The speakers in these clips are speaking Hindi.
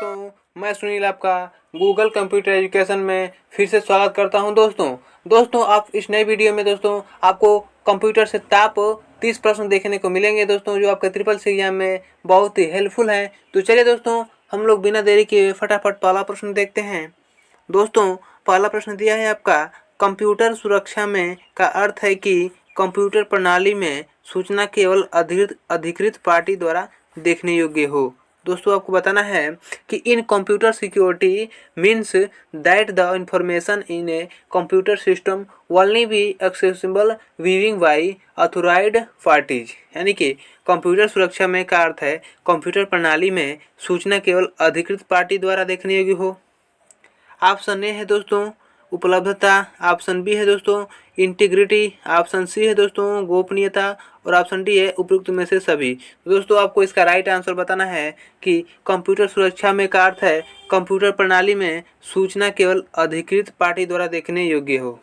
मैं सुनील आपका गूगल कंप्यूटर एजुकेशन में फिर से स्वागत करता हूं। दोस्तों आप इस नए वीडियो में दोस्तों आपको कंप्यूटर से टॉप 30 प्रश्न देखने को मिलेंगे दोस्तों, जो आपके ट्रिपल सी एग्जाम में बहुत ही हेल्पफुल हैं। तो चलिए दोस्तों, हम लोग बिना देरी के फटाफट पहला प्रश्न देखते हैं। दोस्तों पहला प्रश्न दिया है आपका, कंप्यूटर सुरक्षा में का अर्थ है कि कंप्यूटर प्रणाली में सूचना केवल अधिकृत पार्टी द्वारा देखने योग्य हो। दोस्तों आपको बताना है कि in computer security means that the information in a computer system only be accessible viewing by authorised parties. यानी कि कंप्यूटर सुरक्षा में का अर्थ है कंप्यूटर प्रणाली में सूचना केवल अधिकृत पार्टी द्वारा देखने योग्य हो। ऑप्शन ए है दोस्तों उपलब्धता, ऑप्शन बी है दोस्तों इंटीग्रिटी, ऑप्शन सी है दोस्तों गोपनीयता और ऑप्शन डी है उपयुक्त में से सभी। तो दोस्तों आपको इसका राइट आंसर बताना है कि कंप्यूटर सुरक्षा में का अर्थ है कंप्यूटर प्रणाली में सूचना केवल अधिकृत पार्टी द्वारा देखने योग्य हो।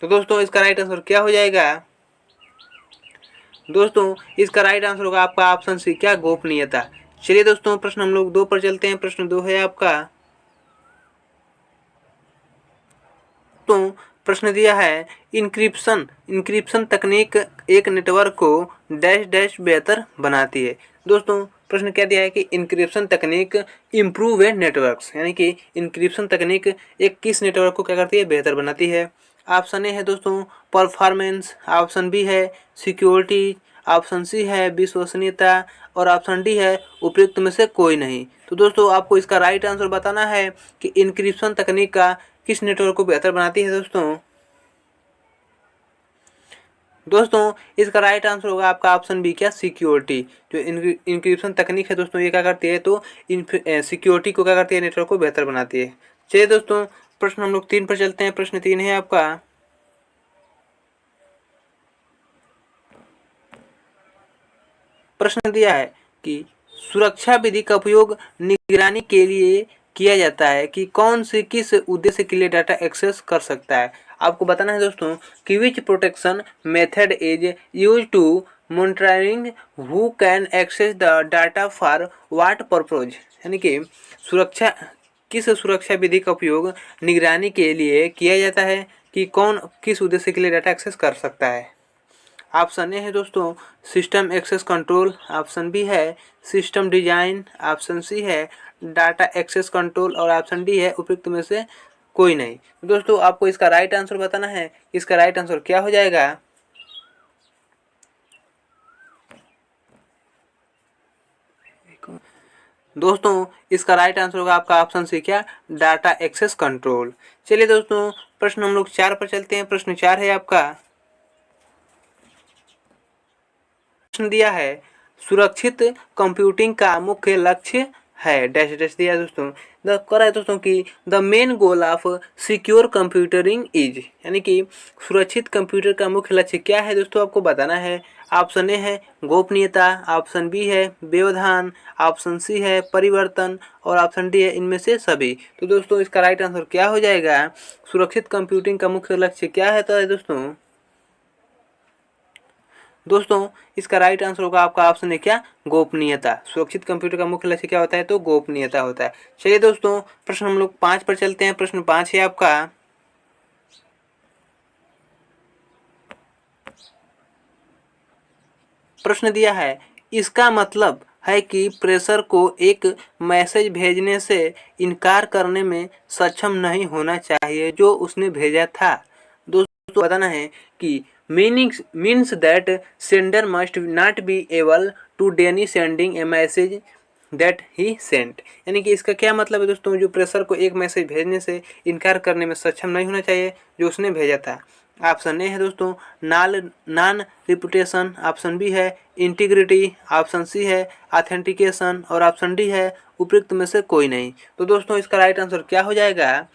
तो दोस्तों इसका राइट आंसर क्या हो जाएगा? दोस्तों इसका राइट आंसर होगा आपका ऑप्शन सी, क्या गोपनीयता। चलिए दोस्तों प्रश्न हम लोग 2 पर चलते हैं। प्रश्न 2 है आपका, तो प्रश्न दिया है इंक्रिप्शन तकनीक एक नेटवर्क को डैश डैश बेहतर बनाती है। दोस्तों प्रश्न क्या दिया है कि इंक्रिप्शन तकनीक इम्प्रूव ए नेटवर्क्स, यानी कि इंक्रिप्शन तकनीक एक किस नेटवर्क को क्या करती है, बेहतर बनाती है। ऑप्शन ए है दोस्तों परफॉर्मेंस, ऑप्शन बी है सिक्योरिटी, ऑप्शन सी है विश्वसनीयता और ऑप्शन डी है उपयुक्त में से कोई नहीं। तो दोस्तों आपको इसका राइट आंसर बताना है कि इंक्रिप्शन तकनीक का किस नेटवर्क को बेहतर बनाती है। दोस्तों इसका राइट आंसर होगा आपका ऑप्शन बी, क्या सिक्योरिटी। जो इंक्रिप्शन तकनीक है दोस्तों ये क्या करती है, तो सिक्योरिटी को क्या करती है, नेटवर्क को बेहतर बनाती है। चलिए दोस्तों प्रश्न हम लोग 3 पर चलते हैं। प्रश्न 3 है आपका, प्रश्न दिया है कि सुरक्षा विधि का उपयोग निगरानी के लिए किया जाता है कि कौन से किस उद्देश्य के लिए डाटा एक्सेस कर सकता है। आपको बताना है दोस्तों कि which protection method is use to monitoring who can access the data for what purpose. यानी कि किस सुरक्षा विधि का उपयोग निगरानी के लिए किया जाता है कि कौन किस उद्देश्य के लिए डाटा एक्सेस कर सकता है। ऑप्शन ए है दोस्तों system access control, option B है सिस्टम डिजाइन, ऑप्शन सी है डाटा एक्सेस कंट्रोल और ऑप्शन डी है उपयुक्त में से कोई नहीं। दोस्तों आपको इसका राइट आंसर बताना है, इसका राइट आंसर क्या हो जाएगा? दोस्तों इसका राइट आंसर होगा आपका ऑप्शन सी, क्या डाटा एक्सेस कंट्रोल। चलिए दोस्तों प्रश्न हम लोग 4 पर चलते हैं। प्रश्न 4 है आपका, प्रश्न दिया है सुरक्षित कंप्यूटिंग का मुख्य लक्ष्य है डैश डैश दिया है दोस्तों। कह रहा है दोस्तों कि the main goal of secure कंप्यूटरिंग is, यानी कि सुरक्षित कंप्यूटर का मुख्य लक्ष्य क्या है दोस्तों, आपको बताना है। ऑप्शन ए है गोपनीयता, ऑप्शन बी है व्यवधान, ऑप्शन सी है परिवर्तन और ऑप्शन डी है इनमें से सभी। तो दोस्तों इसका राइट आंसर क्या हो जाएगा? सुरक्षित कंप्यूटिंग का मुख्य लक्ष्य क्या है? तो दोस्तों इसका राइट आंसर होगा आपका ऑप्शन है, क्या गोपनीयता। सुरक्षित कंप्यूटर का मुख्य लक्ष्य क्या होता है, तो गोपनीयता होता है। चलिए दोस्तों प्रश्न हम लोग 5 पर चलते हैं। प्रश्न 5 है आपका, प्रश्न दिया है इसका मतलब है कि प्रेशर को एक मैसेज भेजने से इनकार करने में सक्षम नहीं होना चाहिए जो उसने भेजा था। दोस्तों बताना है कि means that sender must not be able to deny sending a message that he sent. यानी कि इसका क्या मतलब है दोस्तों, जो प्रेशर को एक मैसेज भेजने से इनकार करने में सक्षम नहीं होना चाहिए जो उसने भेजा था। ऑप्शन ए है दोस्तों नॉन रिपुटेशन, ऑप्शन बी है इंटीग्रिटी, ऑप्शन सी है ऑथेंटिकेशन और ऑप्शन डी है उपयुक्त में से कोई नहीं। तो दोस्तों इसका राइट आंसर क्या हो जाएगा?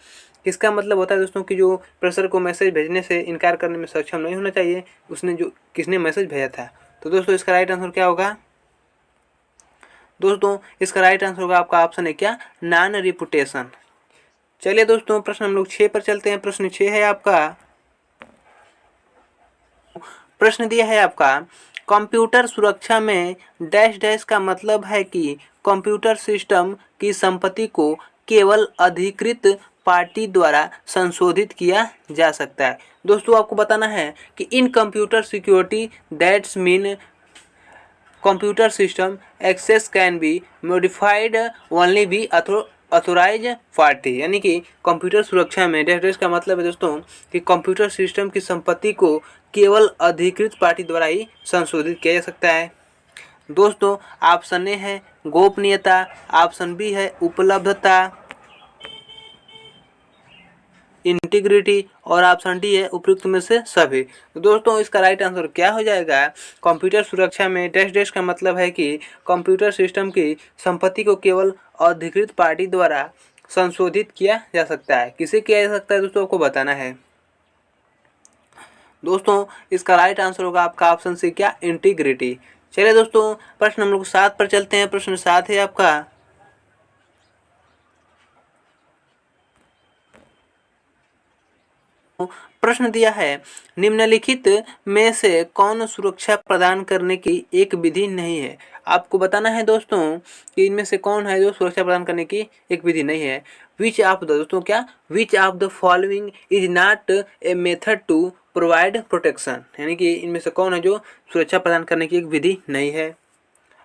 इसका मतलब होता है दोस्तों कि जो प्रेशर को मैसेज भेजने से इनकार करने में सक्षम नहीं होना चाहिए किसने मैसेज भेजा था। तो दोस्तों इसका राइट आंसर क्या होगा? दोस्तों इसका राइट आंसर होगा आपका ऑप्शन है, क्या नॉन रिपुटेशन। चलिए दोस्तों प्रश्न हम लोग 6 पर चलते हैं। प्रश्न 6 है आपका, प्रश्न दिया है आपका कंप्यूटर सुरक्षा में डैश डैश का मतलब है कि कंप्यूटर सिस्टम की संपत्ति को केवल अधिकृत पार्टी द्वारा संशोधित किया जा सकता है। दोस्तों आपको बताना है कि in computer security that's mean computer system access can be modified only be authorise party, यानी कि कंप्यूटर सुरक्षा में डैश डैश का मतलब है दोस्तों कि कंप्यूटर सिस्टम की संपत्ति को केवल अधिकृत पार्टी द्वारा ही संशोधित किया जा सकता है। दोस्तों ऑप्शन ए है गोपनीयता, ऑप्शन बी है उपलब्धता, इंटीग्रिटी और ऑप्शन डी है उपयुक्त में से सभी। तो दोस्तों इसका राइट आंसर क्या हो जाएगा? कंप्यूटर सुरक्षा में डैश डैश का मतलब है कि कंप्यूटर सिस्टम की संपत्ति को केवल अधिकृत पार्टी द्वारा संशोधित किया जा सकता है। किसे किया जा सकता है दोस्तों आपको बताना है। दोस्तों इसका राइट आंसर होगा आपका ऑप्शन सी, क्या? इंटीग्रिटी। चलिए दोस्तों प्रश्न नंबर 7 पर चलते हैं। प्रश्न 7 है आपका, प्रश्न दिया है निम्नलिखित में से कौन सुरक्षा प्रदान करने की एक विधि नहीं है। आपको बताना है दोस्तों कि इनमें से कौन है जो सुरक्षा प्रदान करने की एक विधि नहीं है। विच ऑफ द, दोस्तों क्या? Which of the following is not a method to provide protection, यानी कि इनमें से कौन है जो सुरक्षा प्रदान करने की एक विधि नहीं है।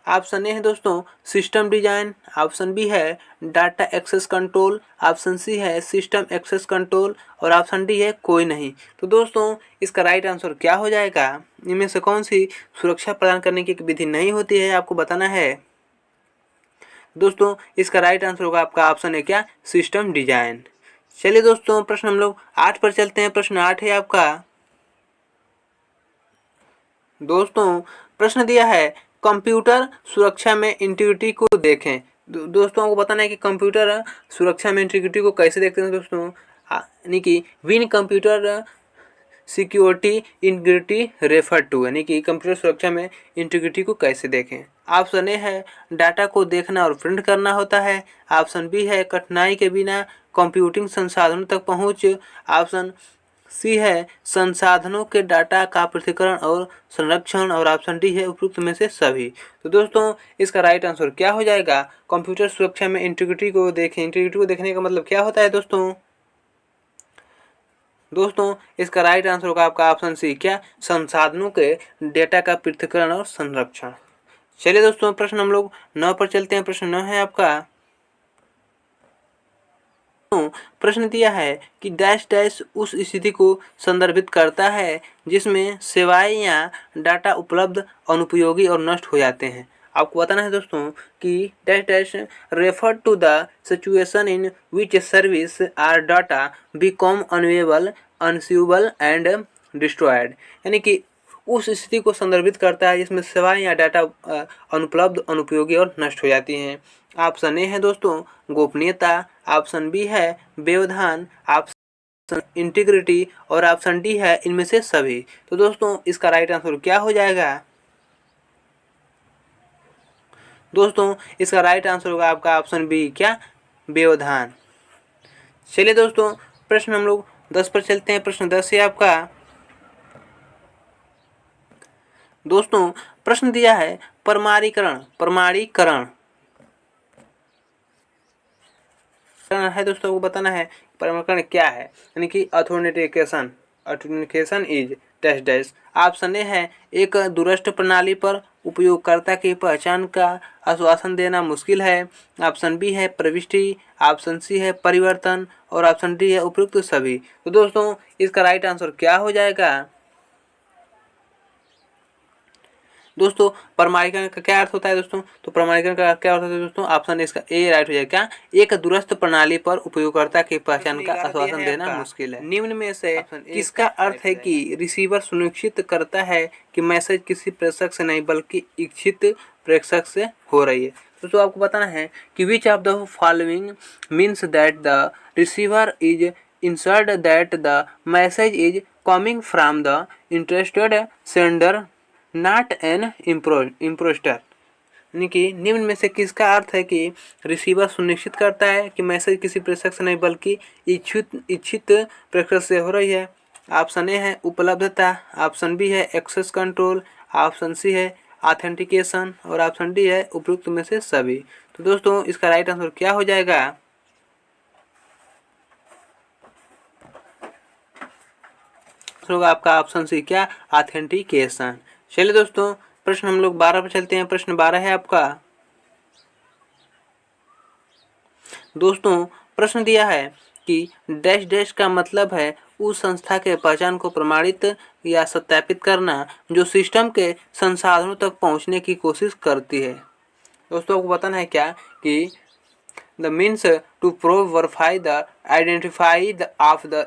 ऑप्शन ए है दोस्तों सिस्टम डिजाइन, ऑप्शन बी है data access control, option C है सिस्टम एक्सेस कंट्रोल और ऑप्शन डी है कोई नहीं। तो दोस्तों इसका राइट आंसर क्या हो जाएगा? इनमें से कौन सी सुरक्षा प्रदान करने की विधि नहीं होती है, आपको बताना है। दोस्तों इसका राइट आंसर होगा आपका ऑप्शन है, क्या? System design. चलिए दोस्तों प्रश्न हम लोग 8 पर चलते हैं। प्रश्न 8 है आपका, दोस्तों प्रश्न दिया है कंप्यूटर सुरक्षा में इंटीग्रिटी को देखें। दोस्तों आपको बताना है कि कंप्यूटर सुरक्षा में इंटीग्रिटी को कैसे देखते हैं दोस्तों, यानी कि win computer security integrity refer to, यानी कि कंप्यूटर सुरक्षा में इंटीग्रिटी को कैसे देखें। ऑप्शन ए है डाटा को देखना और प्रिंट करना होता है, ऑप्शन बी है कठिनाई के बिना कंप्यूटिंग संसाधनों तक पहुंच, ऑप्शन सी है संसाधनों के डाटा का पृथक्करण और संरक्षण और ऑप्शन डी है उपयुक्त में से सभी। तो दोस्तों इसका राइट आंसर क्या हो जाएगा? कंप्यूटर सुरक्षा में इंटीग्रिटी को देखें। इंटीग्रिटी को देखने का मतलब क्या होता है दोस्तों? दोस्तों इसका राइट आंसर होगा आपका ऑप्शन सी, क्या? संसाधनों के डेटा का पृथक्करण और संरक्षण। चलिए दोस्तों प्रश्न हम लोग 9 पर चलते हैं। प्रश्न 9 है आपका, प्रश्न दिया है कि डैश डैश उस स्थिति को संदर्भित करता है जिसमें सेवाएं या डाटा उपलब्ध अनुपयोगी और नष्ट हो जाते हैं। आपको बताना है दोस्तों कि dash dash refer to the situation in which service are data become unavailable unusable and destroyed, यानी कि उस स्थिति को संदर्भित करता है जिसमें सेवाएं या डाटा अनुपलब्ध अनुपयोगी और नष्ट हो जाती हैं। ऑप्शन ए है दोस्तों गोपनीयता, ऑप्शन बी है व्यवधान, ऑप्शन इंटीग्रिटी और ऑप्शन डी है इनमें से सभी। तो दोस्तों इसका राइट आंसर क्या हो जाएगा? दोस्तों इसका राइट आंसर होगा आपका ऑप्शन बी, क्या? व्यवधान। चलिए दोस्तों प्रश्न हम लोग 10 पर चलते हैं। प्रश्न 10 है आपका, दोस्तों प्रश्न दिया है प्रमाणीकरण है दोस्तों, को बताना है प्रमाणीकरण क्या है, यानी कि authentication is dash dash. Option A है एक दूरस्थ प्रणाली पर उपयोगकर्ता की पहचान का आश्वासन देना मुश्किल है, ऑप्शन बी है प्रविष्टि, ऑप्शन सी है परिवर्तन और ऑप्शन डी है उपयुक्त सभी। तो दोस्तों इसका राइट आंसर क्या हो जाएगा? दोस्तों प्रमाणीकरण का क्या अर्थ होता है दोस्तों? तो प्रमाणीकरण का क्या अर्थ होता है दोस्तों? ऑप्शन इसका ए राइट हो जाएगा, क्या? एक दूरस्थ प्रणाली पर उपयोगकर्ता की पहचान का आश्वासन देना मुश्किल है। निम्न में से किसका अर्थ है कि रिसीवर सुनिश्चित करता है कि मैसेज किसी प्रेषक से नहीं बल्कि इच्छित प्रेषक से हो रही है। दोस्तों आपको बताना है कि which of the following means that the receiver is insured that the message is coming from the interested sender not an imposter, यानी कि निम्न में से किसका अर्थ है कि रिसीवर सुनिश्चित करता है कि मैसेज किसी प्रेषक से नहीं बल्कि इच्छित प्रेषक से हो रही है। ऑप्शन ए है उपलब्धता, ऑप्शन बी है एक्सेस कंट्रोल, ऑप्शन सी है ऑथेंटिकेशन और ऑप्शन डी है उपयुक्त में से सभी। तो दोस्तों इसका राइट आंसर क्या हो जाएगा? होगा आपका ऑप्शन सी क्या? ऑथेंटिकेशन। चलिए दोस्तों प्रश्न हम लोग 12 पर चलते हैं। प्रश्न 12 है आपका। दोस्तों प्रश्न दिया है कि डैश डैश का मतलब है उस संस्था के पहचान को प्रमाणित या सत्यापित करना जो सिस्टम के संसाधनों तक पहुंचने की कोशिश करती है। दोस्तों आपको बताना है क्या कि the means to prove verify the identify of the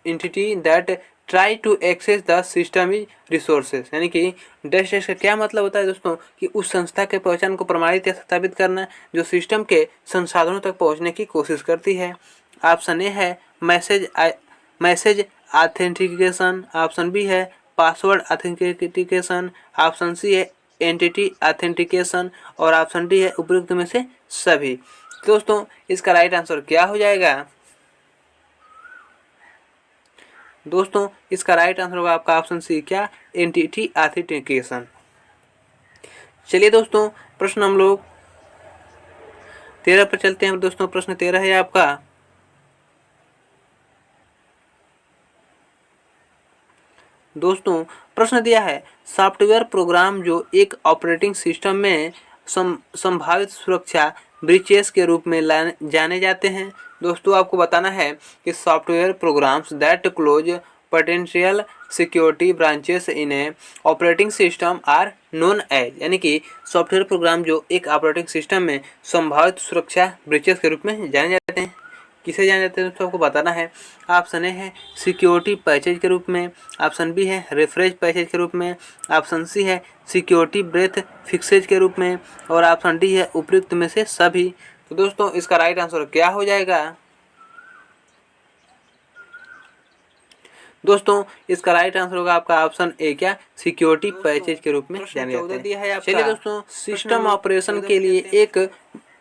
entity that try to access the system resources। यानी कि डैश डैश का क्या मतलब होता है दोस्तों कि उस संस्था के पहचान को प्रमाणित या सत्यापित करना जो सिस्टम के संसाधनों तक पहुंचने की कोशिश करती है। ऑप्शन ए है मैसेज ऑथेंटिकेशन, ऑप्शन बी है पासवर्ड ऑथेंटिकेशन, ऑप्शन सी है एंटिटी ऑथेंटिकेशन और ऑप्शन डी है उपयुक्त में से सभी। दोस्तों इसका राइट आंसर क्या हो जाएगा? दोस्तों इसका राइट आंसर होगा आपका ऑप्शन सी क्या? Entity authentication. चलिए दोस्तों प्रश्न हम लोग 13 पर चलते हैं। दोस्तों प्रश्न 13 है आपका। दोस्तों प्रश्न दिया है सॉफ्टवेयर प्रोग्राम जो एक ऑपरेटिंग सिस्टम में संभावित सुरक्षा ब्रीचेस के रूप में जाने जाते हैं। दोस्तों आपको बताना है कि software programs that close potential security branches in a operating system are known as. यानी कि सॉफ्टवेयर प्रोग्राम जो एक ऑपरेटिंग सिस्टम में संभावित सुरक्षा ब्रीचेस के रूप में जाने जाते हैं। किसे जाने जाते हैं दोस्तों आपको बताना है। ऑप्शन ए है सिक्योरिटी पैचेज के रूप में, ऑप्शन बी है रेफरेज पैचेज के रूप में, ऑप्शन सी है सिक्योरिटी ब्रेथ फिक्सेज के रूप में और ऑप्शन डी है उपयुक्त में से सभी। तो दोस्तों इसका राइट आंसर क्या हो जाएगा? दोस्तों इसका राइट आंसर होगा आपका ऑप्शन ए क्या? सिक्योरिटी पैचेज के रूप में जाने जाते हैं। चलिए दोस्तों सिस्टम ऑपरेशन के लिए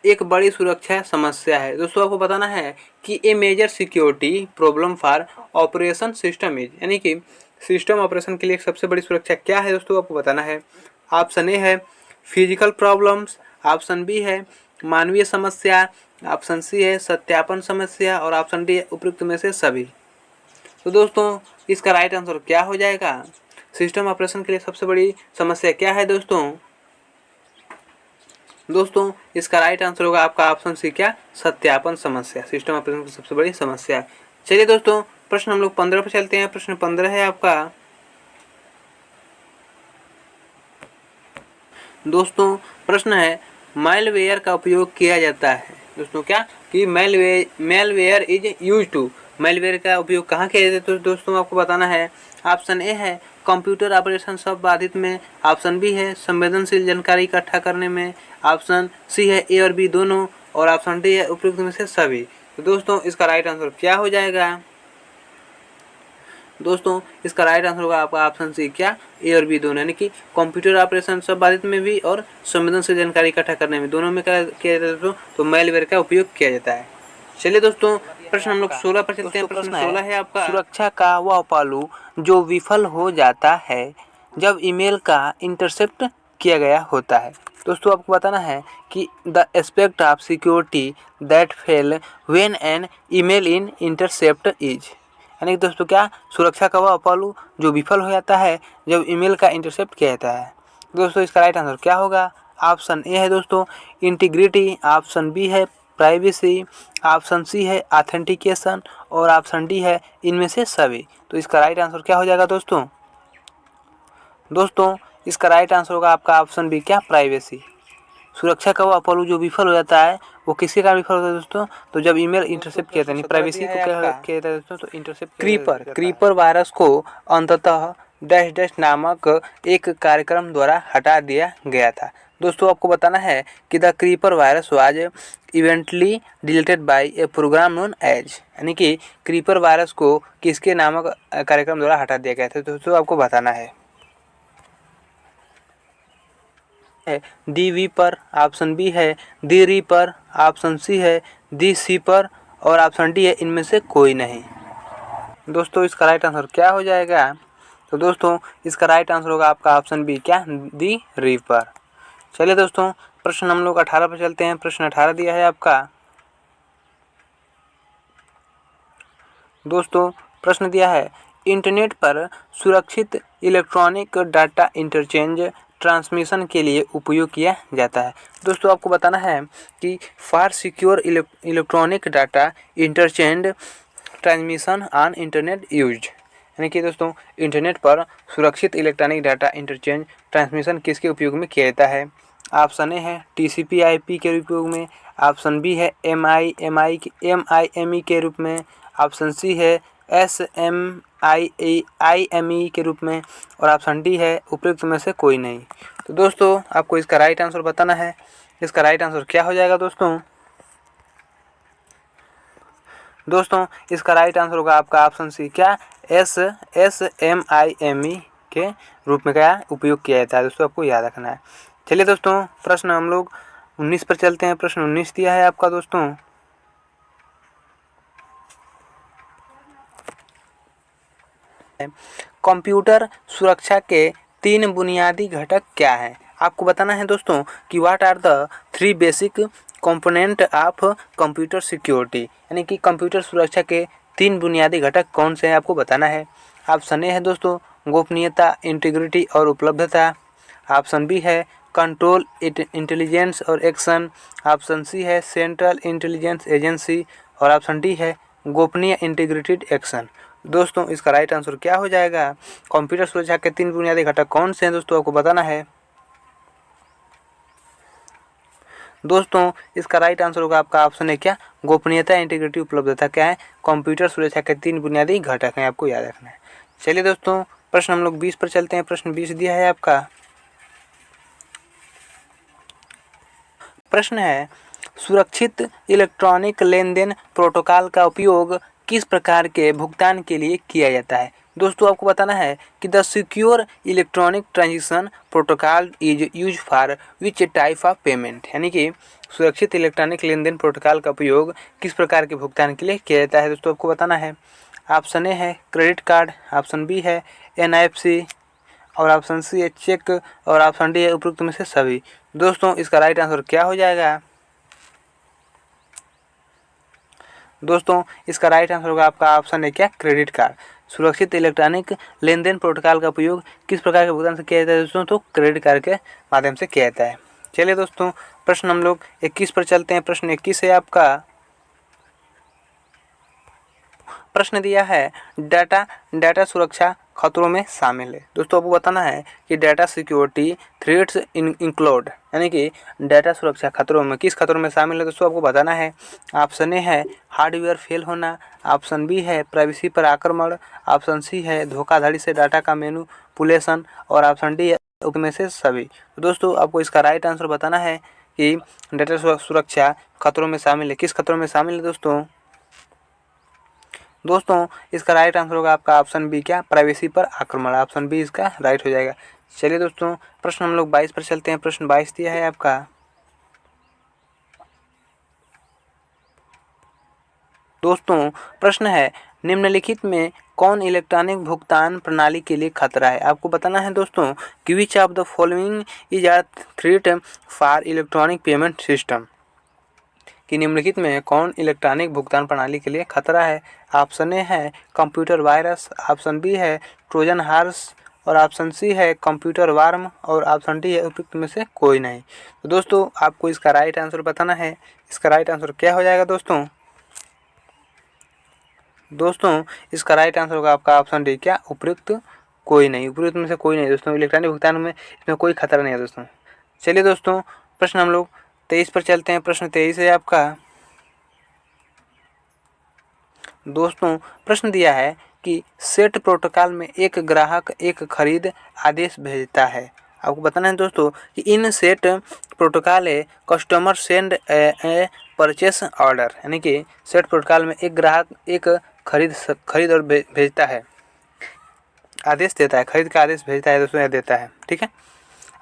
एक बड़ी सुरक्षा समस्या है। दोस्तों आपको बताना है कि a major security problem for operation system is. यानी कि सिस्टम ऑपरेशन के लिए एक सबसे बड़ी सुरक्षा क्या है दोस्तों आपको बताना है। ऑप्शन ए है फिजिकल प्रॉब्लम्स, ऑप्शन बी है मानवीय समस्या, ऑप्शन सी है सत्यापन समस्या और ऑप्शन डी है उपयुक्त में से सभी। तो दोस्तों इसका राइट आंसर क्या हो जाएगा? सिस्टम ऑपरेशन के लिए सबसे बड़ी समस्या क्या है दोस्तों? दोस्तों इसका राइट आंसर होगा आपका ऑप्शन सी क्या? सत्यापन समस्या, सिस्टम ऑपरेशन की सबसे बड़ी समस्या। चलिए दोस्तों प्रश्न हम लोग 15 पर चलते हैं। प्रश्न 15 है आपका। दोस्तों प्रश्न है मैलवेयर का उपयोग किया जाता है। दोस्तों क्या कि malware is use to. Malware का उपयोग कहाँ किया जाता है तो दोस्तों आपको बताना है। ऑप्शन ए है कंप्यूटर ऑपरेशन सब बाधित में, ऑप्शन बी है संवेदनशील जानकारी इकट्ठा करने में, ऑप्शन सी है ए और बी दोनों और ऑप्शन डी है उपयुक्त में से सभी। तो दोस्तों इसका राइट आंसर क्या हो जाएगा? दोस्तों इसका राइट आंसर होगा आपका ऑप्शन सी क्या? ए और बी दोनों। यानी कि कंप्यूटर ऑपरेशन सब बाधित में भी और संवेदनशील जानकारी इकट्ठा करने में दोनों में क्या किया जाता है तो मैलवेयर का उपयोग किया जाता है। चलिए दोस्तों प्रश्न हम लोग 16 पर चलते हैं। प्रश्न 16 है आपका। सुरक्षा का वह पहलू जो विफल हो जाता है जब ईमेल का इंटरसेप्ट किया गया होता है। दोस्तों आपको बताना है कि the aspect of security that fell when an email in intercept is. यानी कि दोस्तों क्या सुरक्षा का वह पहलू जो विफल हो जाता है जब ईमेल का इंटरसेप्ट किया जाता है। दोस्तों इसका राइट आंसर क्या होगा? ऑप्शन ए है दोस्तों इंटीग्रिटी, ऑप्शन बी है प्राइवेसी, ऑप्शन सी है ऑथेंटिकेशन और ऑप्शन डी है इनमें से सभी। तो इसका राइट आंसर क्या हो जाएगा दोस्तों? दोस्तों इसका राइट आंसर होगा आपका ऑप्शन बी क्या? प्राइवेसी। सुरक्षा का वह पहलू जो विफल हो जाता है वो किसके कारण विफल होता है दोस्तों? तो जब ईमेल इंटरसेप्ट किया जाता है, प्राइवेसी को क्या किया जाता है दोस्तों? तो इंटरसेप्ट क्रीपर वायरस को अंततः डैश डैश नामक एक कार्यक्रम द्वारा हटा दिया गया था। दोस्तों आपको बताना है कि the creeper virus was eventually deleted by a program known as. यानी कि क्रीपर वायरस को किसके नामक कार्यक्रम द्वारा हटा दिया गया था दोस्तों आपको बताना है। दी वीपर, ऑप्शन बी है दी रीपर, ऑप्शन सी है दी सीपर और ऑप्शन डी है इनमें से कोई नहीं। दोस्तों इसका राइट आंसर क्या हो जाएगा? तो दोस्तों इसका राइट आंसर होगा आपका ऑप्शन बी, क्या, दी रिवर। चलिए दोस्तों प्रश्न हम लोग 18 पर चलते हैं। प्रश्न 18 दिया है आपका। दोस्तों प्रश्न दिया है, इंटरनेट पर सुरक्षित इलेक्ट्रॉनिक डाटा इंटरचेंज ट्रांसमिशन के लिए उपयोग किया जाता है। दोस्तों आपको बताना है कि for secure electronic data interchange transmission on internet use, यानी कि दोस्तों इंटरनेट पर सुरक्षित इलेक्ट्रॉनिक डाटा इंटरचेंज ट्रांसमिशन किसके उपयोग में किया जाता है। ऑप्शन ए है TCP/IP के उपयोग में, ऑप्शन बी है MIME के रूप में, ऑप्शन सी है SMIME के रूप में, और ऑप्शन डी है उपयुक्त में से कोई नहीं। तो दोस्तों आपको इसका राइट आंसर बताना है। इसका राइट आंसर क्या हो जाएगा दोस्तों? दोस्तों इसका राइट आंसर होगा आपका ऑप्शन सी, क्या, SMIME के रूप में क्या उपयोग किया जाता है। दोस्तों आपको याद रखना है। चलिए दोस्तों प्रश्न हम लोग 19 पर चलते हैं। प्रश्न 19 दिया है आपका दोस्तों। कंप्यूटर सुरक्षा के 3 बुनियादी घटक क्या हैं? आपको बताना है दोस्तों कि what are the 3 basic component of computer security, यानी कि कंप्यूटर सुरक्षा के 3 बुनियादी घटक कौन से हैं आपको बताना है। ऑप्शन ए है दोस्तों गोपनीयता, इंटीग्रिटी और उपलब्धता, ऑप्शन बी है कंट्रोल, इंटेलिजेंस और एक्शन, ऑप्शन सी है सेंट्रल इंटेलिजेंस एजेंसी, और ऑप्शन डी है गोपनीय इंटीग्रेटेड एक्शन। दोस्तों इसका राइट आंसर क्या हो जाएगा? कंप्यूटर सुरक्षा के 3 बुनियादी घटक कौन से हैं दोस्तों आपको बताना है। दोस्तों इसका राइट आंसर होगा आपका ऑप्शन है, क्या, गोपनीयता, इंटीग्रिटी, उपलब्धता क्या है कंप्यूटर सुरक्षा के 3 बुनियादी घटक हैं, आपको याद रखना है। चलिए दोस्तों प्रश्न हम लोग 20 पर चलते हैं। प्रश्न 20 दिया है आपका। प्रश्न है, सुरक्षित इलेक्ट्रॉनिक लेन देन प्रोटोकॉल का उपयोग किस प्रकार के भुगतान के लिए किया जाता है। दोस्तों आपको बताना है कि the secure electronic transaction protocol is use for which type of payment, यानी कि सुरक्षित इलेक्ट्रॉनिक लेन देन प्रोटोकॉल का उपयोग किस प्रकार के भुगतान के लिए किया जाता है। दोस्तों आपको बताना है। ऑप्शन ए है क्रेडिट कार्ड, ऑप्शन बी है NFC, और ऑप्शन सी है चेक, और ऑप्शन डी है उपयुक्त में से सभी। दोस्तों इसका राइट आंसर क्या हो जाएगा? दोस्तों इसका राइट आंसर होगा आपका ऑप्शन है, क्या, क्रेडिट कार्ड। सुरक्षित इलेक्ट्रॉनिक लेन देन प्रोटोकॉल का उपयोग किस प्रकार के भुगतान से किया जाता है दोस्तों? तो क्रेडिट कार्ड के माध्यम से किया जाता है। चलिए दोस्तों प्रश्न हम लोग 21 पर चलते हैं। प्रश्न 21 है आपका। प्रश्न दिया है, डाटा सुरक्षा खतरों में शामिल है। दोस्तों आपको बताना है कि डाटा सिक्योरिटी थ्रेट्स इंक्लूड, यानी कि डाटा सुरक्षा खतरों में किस खतरों में शामिल है दोस्तों आपको बताना है। ऑप्शन ए है हार्डवेयर फेल होना, ऑप्शन बी है प्राइवेसी पर आक्रमण, ऑप्शन सी है धोखाधड़ी से डाटा का मैनिपुलेशन, और ऑप्शन डी है में से सभी। तो दोस्तों आपको इसका राइट आंसर बताना है कि डाटा सुरक्षा खतरों में शामिल है, किस खतरों में शामिल है दोस्तों? दोस्तों इसका राइट आंसर होगा आपका ऑप्शन बी, क्या, प्राइवेसी पर आक्रमण। ऑप्शन बी इसका राइट हो जाएगा। चलिए दोस्तों प्रश्न हम लोग 22 पर चलते हैं। प्रश्न 22 दिया है आपका। दोस्तों प्रश्न है, निम्नलिखित में कौन इलेक्ट्रॉनिक भुगतान प्रणाली के लिए खतरा है। आपको बताना है दोस्तों कि which of the following is a threat for electronic payment system, कि निम्नलिखित में कौन इलेक्ट्रॉनिक भुगतान प्रणाली के लिए खतरा है। ऑप्शन ए है कंप्यूटर वायरस, ऑप्शन बी है ट्रोजन हॉर्स, और ऑप्शन सी है कंप्यूटर वार्म, और ऑप्शन डी है उपयुक्त में से कोई नहीं। तो दोस्तों आपको इसका राइट आंसर बताना है। इसका राइट आंसर क्या हो जाएगा दोस्तों? दोस्तों इसका राइट आंसर होगा आपका ऑप्शन डी, क्या, उपयुक्त कोई नहीं। उपयुक्त में से कोई नहीं दोस्तों, इलेक्ट्रॉनिक भुगतान में इसमें कोई खतरा नहीं है दोस्तों। चलिए दोस्तों प्रश्न हम लोग 23 पर चलते हैं। प्रश्न 23 है आपका। दोस्तों प्रश्न दिया है कि सेट प्रोटोकॉल में एक ग्राहक एक खरीद आदेश भेजता है। आपको बताना है दोस्तों कि इन सेट प्रोटोकॉल है कस्टमर सेंड ए परचेस ऑर्डर, यानी कि सेट प्रोटोकॉल में एक ग्राहक एक खरीद और भेजता है, आदेश देता है, खरीद का आदेश भेजता है दोस्तों, यह देता है, ठीक है।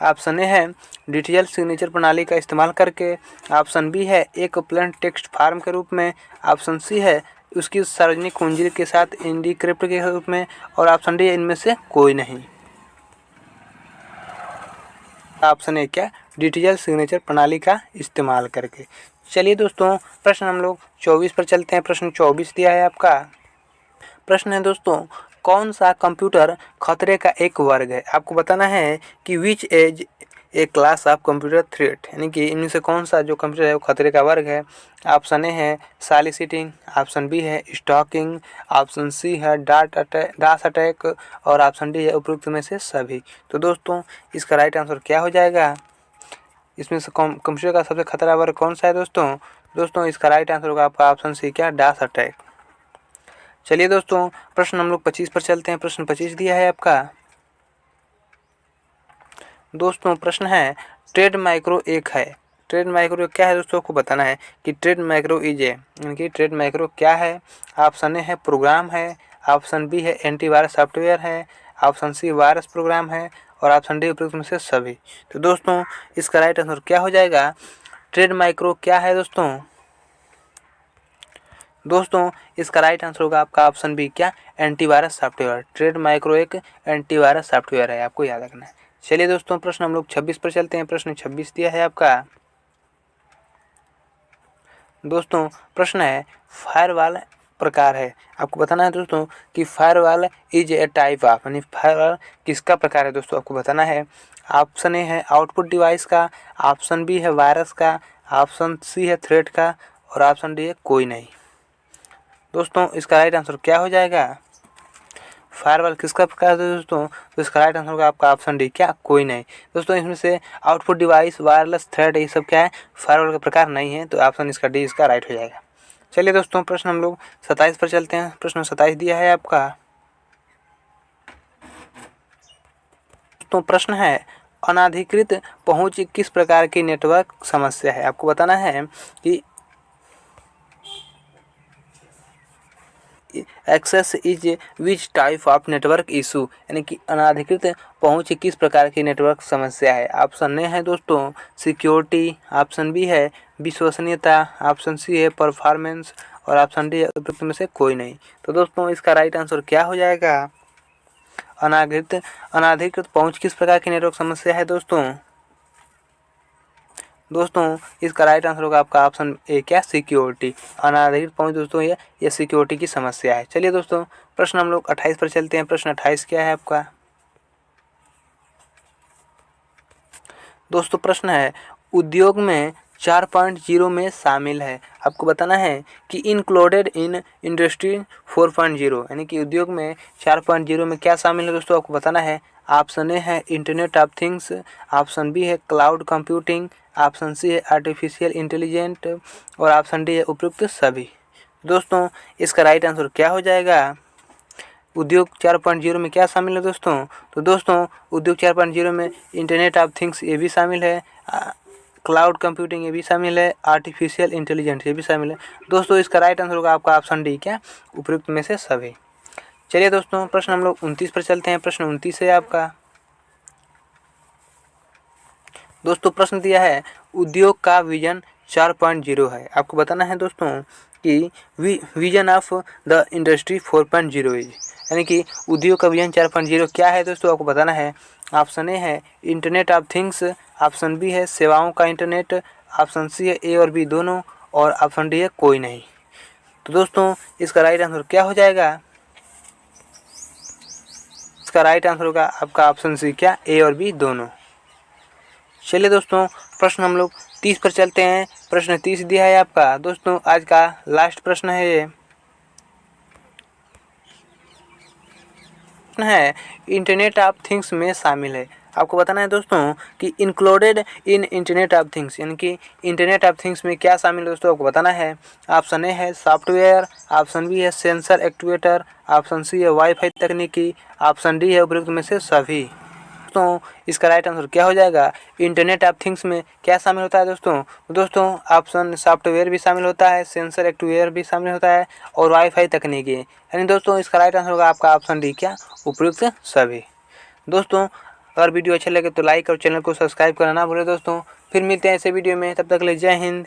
ऑप्शन ए है डिजिटल सिग्नेचर प्रणाली का इस्तेमाल करके, ऑप्शन बी है एक प्लेन टेक्स्ट फॉर्म के रूप में, ऑप्शन सी है उसकी सार्वजनिक कुंजी के साथ एनक्रिप्ट के रूप में, और ऑप्शन डी इनमें से कोई नहीं। ऑप्शन ए क्या, डिजिटल सिग्नेचर प्रणाली का इस्तेमाल करके। चलिए दोस्तों प्रश्न हम लोग 24 पर चलते हैं। प्रश्न 24 दिया है आपका। प्रश्न है दोस्तों, कौन सा कंप्यूटर खतरे का एक वर्ग है। आपको बताना है कि which as a class of computer threat, यानी कि इनमें से कौन सा जो कंप्यूटर है वो खतरे का वर्ग है। ऑप्शन ए है सॉलिसिटिंग, ऑप्शन बी है स्टॉकिंग, ऑप्शन सी है डास अटैक, और ऑप्शन डी है उपरोक्त में से सभी। तो दोस्तों इसका राइट आंसर क्या हो जाएगा, इसमें से कंप्यूटर का सबसे खतरा वर्ग कौन सा है दोस्तों इसका राइट आंसर होगा आपका ऑप्शन सी क्या, डास अटैक। चलिए दोस्तों प्रश्न हम लोग 25 पर चलते हैं। प्रश्न 25 दिया है आपका। दोस्तों प्रश्न है, ट्रेड माइक्रो एक है। ट्रेड माइक्रो क्या है दोस्तों, आपको बताना है कि ट्रेड माइक्रो इज ए, यानी कि ट्रेड माइक्रो क्या है। ऑप्शन ए है प्रोग्राम है, ऑप्शन बी है एंटीवायरस सॉफ्टवेयर है, ऑप्शन सी वायरस प्रोग्राम है, और ऑप्शन डी उपरोक्त में से सभी। तो दोस्तों इसका राइट आंसर क्या हो जाएगा, ट्रेड माइक्रो क्या है दोस्तों इसका राइट आंसर होगा आपका ऑप्शन बी क्या, एंटीवायरस सॉफ्टवेयर। ट्रेड माइक्रो एक एंटीवायरस सॉफ्टवेयर है, आपको याद रखना है। चलिए दोस्तों प्रश्न हम लोग 26 पर चलते हैं। प्रश्न 26 दिया है आपका। दोस्तों प्रश्न है, फायरवॉल प्रकार है। आपको बताना है दोस्तों कि firewall is a type of, यानी फायरवॉल किसका प्रकार है दोस्तों, आपको बताना है। ऑप्शन ए है आउटपुट डिवाइस का, ऑप्शन बी है वायरस का, ऑप्शन सी है थ्रेट का, और ऑप्शन डी है कोई नहीं। दोस्तों इसका राइट आंसर क्या हो जाएगा, फायरवॉल किसका प्रकार है दोस्तों, तो इसका राइट आंसर होगा आपका ऑप्शन डी क्या, कोई नहीं। दोस्तों इसमें से आउटपुट डिवाइस, वायरलेस, थ्रेड ये सब क्या है, फायरवॉल का प्रकार नहीं है, तो ऑप्शन इसका डी इसका राइट हो जाएगा। चलिए दोस्तों प्रश्न हम लोग 27 पर चलते हैं। प्रश्न 27 दिया है आपका। तो प्रश्न है, अनाधिकृत पहुंच किस प्रकार की नेटवर्क समस्या है। आपको बताना है कि access is which type of network issue, यानी कि अनाधिकृत पहुंच किस प्रकार की नेटवर्क समस्या है। ऑप्शन ए है दोस्तों सिक्योरिटी, ऑप्शन बी है विश्वसनीयता, ऑप्शन सी है परफॉर्मेंस, और ऑप्शन डी उपरोक्त में से कोई नहीं। तो दोस्तों इसका राइट आंसर क्या हो जाएगा, अनाधिकृत पहुंच किस प्रकार की नेटवर्क समस्या है दोस्तों इसका राइट आंसर होगा आपका ऑप्शन ए क्या, सिक्योरिटी। अनाधिकृत पहुंच दोस्तों ये सिक्योरिटी की समस्या है। चलिए दोस्तों प्रश्न हम लोग 28 पर चलते हैं। प्रश्न 28 क्या है आपका। दोस्तों प्रश्न है, उद्योग में 4.0 में शामिल है। आपको बताना है कि इंक्लूडेड इन इंडस्ट्री 4.0, यानी कि उद्योग में 4.0 में क्या शामिल है दोस्तों, आपको बताना है। ऑप्शन ए है internet of things, option B है क्लाउड कंप्यूटिंग, ऑप्शन सी है आर्टिफिशियल इंटेलिजेंट, और ऑप्शन डी है उपयुक्त सभी। दोस्तों इसका राइट आंसर क्या हो जाएगा, उद्योग 4.0 में क्या शामिल है दोस्तों, तो दोस्तों उद्योग 4.0 में इंटरनेट ऑफ थिंग्स ये भी शामिल है, क्लाउड कंप्यूटिंग ये भी शामिल है, आर्टिफिशियल इंटेलिजेंस ये भी शामिल है। दोस्तों इसका राइट आंसर होगा आपका ऑप्शन डी क्या, उपयुक्त में से सभी। चलिए दोस्तों प्रश्न हम लोग 29 पर चलते हैं। प्रश्न 29 है आपका। दोस्तों प्रश्न दिया है, उद्योग का विजन 4.0 है। आपको बताना है दोस्तों कि vision of the industry 4.0 is, यानी कि उद्योग का विजन 4.0 क्या है दोस्तों, आपको बताना है। ऑप्शन ए है internet of things, option B है सेवाओं का इंटरनेट, ऑप्शन सी है ए और बी दोनों, और ऑप्शन डी है कोई नहीं। तो दोस्तों इसका राइट आंसर क्या हो जाएगा, इसका राइट आंसर होगा आपका ऑप्शन सी क्या, ए और बी दोनों। चलिए दोस्तों प्रश्न हम लोग 30 पर चलते हैं। प्रश्न 30 दिया है आपका। दोस्तों आज का लास्ट प्रश्न है ये, है इंटरनेट ऑफ थिंग्स में शामिल है। आपको बताना है दोस्तों कि included in internet of things, यानी कि इंटरनेट ऑफ थिंग्स में क्या शामिल है दोस्तों, आपको बताना है। ऑप्शन ए है सॉफ्टवेयर, ऑप्शन बी है सेंसर एक्ट्यूएटर, ऑप्शन सी है वाईफाई तकनीकी, ऑप्शन डी है उपयुक्त में से सभी। दोस्तों इसका राइट आंसर क्या हो जाएगा, इंटरनेट ऑफ थिंग्स में क्या शामिल होता है दोस्तों ऑप्शन सॉफ्टवेयर भी शामिल होता है, सेंसर एक्ट्यूएटर भी शामिल होता है, और वाईफाई तकनीकी, यानी दोस्तों इसका राइट आंसर होगा आपका ऑप्शन डी क्या, उपयुक्त सभी। दोस्तों अगर वीडियो अच्छा लगे तो लाइक और चैनल को सब्सक्राइब करना ना भूलें दोस्तों। फिर मिलते हैं ऐसे वीडियो में, तब तक के लिए जय हिंद।